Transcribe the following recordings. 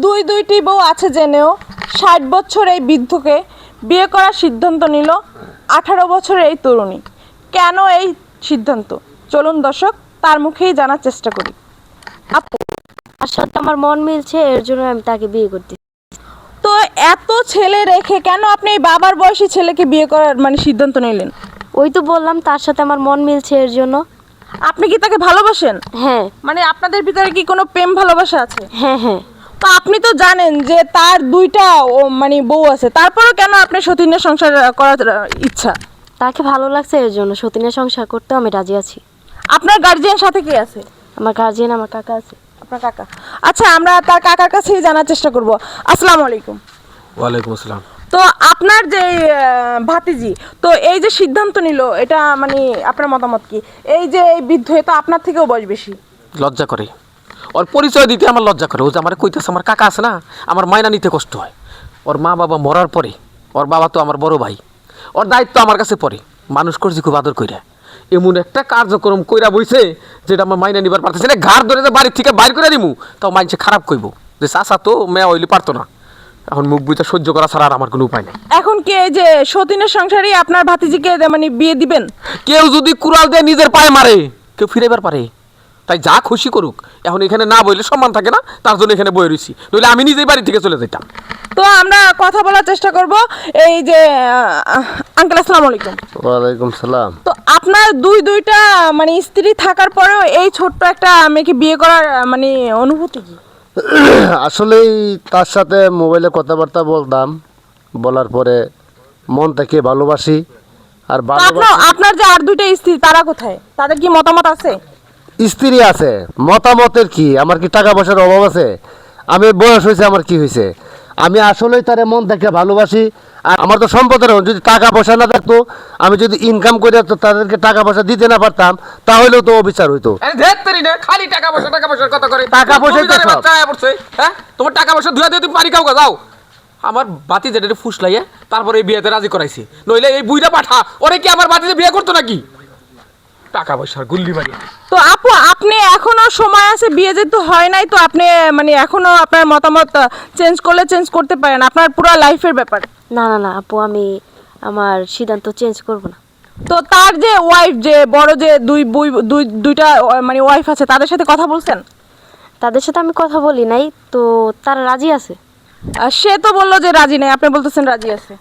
দুইটি বউ আছে জেনেও ৬০ বছর এই বৃদ্ধকে বিয়ে করার সিদ্ধান্ত নিল ১৮ বছরের এই তরুণী। কেন এই সিদ্ধান্ত? চলুন দর্শক তার মুখেই জানার চেষ্টা করি। আপু, তার সাথে আমার মন মিলছে, এর জন্য আমি তাকে বিয়ে করতে। তো এত ছেলে রেখে কেন আপনি এই বাবার বয়সী ছেলেকে বিয়ে করার সিদ্ধান্ত নিলেন? ওই তো বললাম তার সাথে আমার মন মিলছে, এর জন্য। আপনি কি তাকে ভালোবাসেন? হ্যাঁ। আপনাদের ভিতরে কি কোনো প্রেম ভালোবাসা আছে? হ্যাঁ হ্যাঁ। তো আপনি তো জানেন যে তার দুইটা বউ আছে, তারপরেও কেন আপনি সতীনের সংসার করার ইচ্ছা? তাকে ভালো লাগছে, এর জন্য সতীনের সংসার করতেও আমি রাজি আছি। আপনার গার্জিয়ান সাথে কে আছে? আমার গার্জিয়ান আমার কাকা আছে। আপনার কাকা? আচ্ছা, আমরা তার কাকার কাছেই জানার চেষ্টা করব। আসসালামু আলাইকুম। ওয়ালাইকুম আসসালাম। তো আপনার যে ভাতিজি, তো এই যে সিদ্ধান্ত নিল, এটা আপনার মতামত কি? এই যে এই বৃদ্ধ, তো আপনার থেকেও বয়স বেশি। লজ্জা করে, ওর পরিচয় দিতে আমার লজ্জা করে। ও যে আমার কইতেছে, আমার কাকা আছে না, আমার মায়না নিতে কষ্ট হয়। ওর মা বাবা মরার পরে ওর বাবা তো আমার বড় ভাই, ওর দায়িত্ব আমার কাছে পড়ে। মানুষ করছি খুব আদর কইরা, এমন একটা কার্যক্রম কইরা বইছে যেটা আমার মাইনা নিবার পারতেছে না। ঘাড় ধরে যে বাড়ির থেকে বাইর করে দিমু, তাও মাইনসে খারাপ কইব যে চাচা তো মেয়া হইলে পারতো না। এখন মুখ বুঝতে সহ্য করা ছাড়া আর আমার কোনো উপায় নেই। এখন কি এই যে সতীনের সংসারই আপনার ভাতিজিকে বিয়ে দিবেন? কেউ যদি কুড়াল দিয়ে নিজের পায়ে মারে, কেউ ফিরাইবার পারে? তাই যা খুশি করুক। এখন এখানে না বইলে সম্মান থাকে না, তার জন্য এখানে বয়ে রয়েছি, নইলে আমি নিজেই বাড়ি থেকে চলে যেতাম। তো আমরা কথা বলার চেষ্টা করব। এই যে আঙ্কেল, আসসালামু আলাইকুম। ওয়ালাইকুম সালাম। তো আপনার দুইটা স্ত্রী থাকার পরেও এই ছোট্ট একটা মেয়েকে বিয়ে করার অনুভূতি কি? আসলেই তার সাথে মোবাইলে কথাবার্তা বলতাম, বলার পরে মন থেকে ভালোবাসি। আর আপনার যে আর দুইটা স্ত্রী, তারা কোথায়? তাদের কি মতামত আছে? স্ত্রী আছে, মতামতের কি? আমার কি টাকা পয়সার অভাব আছে? আমি বয়স হয়েছে, আমার কি হয়েছে? আমি আসলেই তারে মন থেকে ভালোবাসি। আর আমার তো সম্পদের, যদি টাকা পয়সা না থাকতো, আমি যদি ইনকাম করে তাদেরকে টাকা পয়সা দিতে না পারতাম, তাহলেও তো অবিচার হইতো। খালি টাকা পয়সার কথা করে। টাকা পয়সা হ্যাঁ, তোমার টাকা পয়সা ধুয়া দিয়ে তুমি বাড়ি খাও যাও। আমার বাতি যেটা ফুসলাইয়ে তারপরে এই বিয়েতে রাজি করাইছি, নইলে এই বুইটা পাঠা ওরে কি আমার বাতিতে বিয়ে করতো নাকি? টাকা পয়সার গুল্লি বাড়ি। তো আপু, আপনি এখনো সময় আছে, বিয়ে যেহেতু হয় নাই, তো আপনি এখনো আপনার মতামত চেঞ্জ করতে পারেন, আপনার পুরো লাইফের ব্যাপার। না না না আপু, আমি আমার সিদ্ধান্ত চেঞ্জ করব না। তো তার যে ওয়াইফ, যে বড় যে দুইটা ওয়াইফ আছে, তাদের সাথে কথা বলছেন? তাদের সাথে আমি কথা বলি নাই, তো তারা রাজি আছে। সে তো বললো যে রাজি নাই, আপনি বলতেছেন রাজি আছে।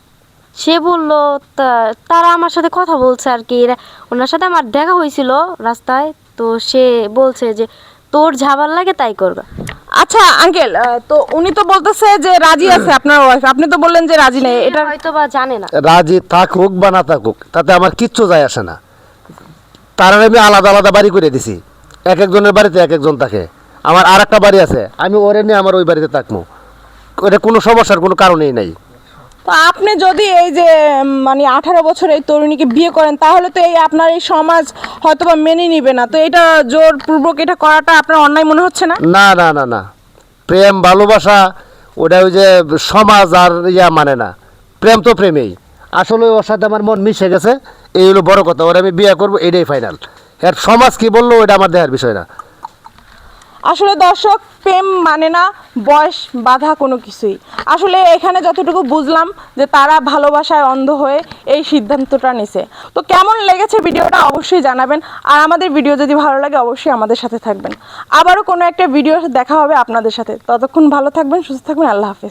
সে বললো তারা আমার সাথে কথা বলছে আর কি। ওনার সাথে আমার দেখা হয়েছিল রাস্তায়, তো সে বলছে যে তোর ঝাবার লাগে তাই করবা। আচ্ছা আঙ্কেল, তো উনি তো বলতেছে যে রাজি আছে আপনার ওয়াইফ, আপনি তো বললেন যে রাজি নেই। এটা হয়তো বা জানে না। রাজি থাকুক বা না থাকুক, তাতে আমার কিচ্ছু যায় আসে না। তারা আমি আলাদা আলাদা বাড়ি করে দিছি, এক একজনের বাড়িতে এক একজন থাকে। আমার আর একটা বাড়ি আছে, আমি ওরে নিয়ে আমার ওই বাড়িতে থাকবো। এটা কোনো সমস্যার কোনো কারণেই নাই। তো আপনি যদি এই যে 18 বছর এই তরুণীকে বিয়ে করেন, তাহলে তো এই আপনার এই সমাজ হয়তো বা মেনে নিবে না। তো এটা জোরপূর্বক এটা করাটা আপনার অন্যায় মনে হচ্ছে না? না না না না, প্রেম ভালোবাসা ওটা ওই যে সমাজ আর মানে না। প্রেম তো প্রেমেই। আসলে ওর সাথে আমার মন মিশে গেছে, এই হলো বড় কথা। ওরা আমি বিয়ে করবো, এটাই ফাইনাল। এর সমাজ কি বললো ওটা আমার দেখার বিষয় না। আসলে দর্শক, প্রেম মানে না বয়স বাধা কোনো কিছুই। আসলে এখানে যতটুকু বুঝলাম যে তারা ভালোবাসায় অন্ধ হয়ে এই সিদ্ধান্তটা নিছে। তো কেমন লেগেছে ভিডিওটা অবশ্যই জানাবেন। আর আমাদের ভিডিও যদি ভালো লাগে অবশ্যই আমাদের সাথে থাকবেন। আবারও কোনো একটা ভিডিও দেখা হবে আপনাদের সাথে। ততক্ষণ ভালো থাকবেন, সুস্থ থাকবেন। আল্লাহ হাফেজ।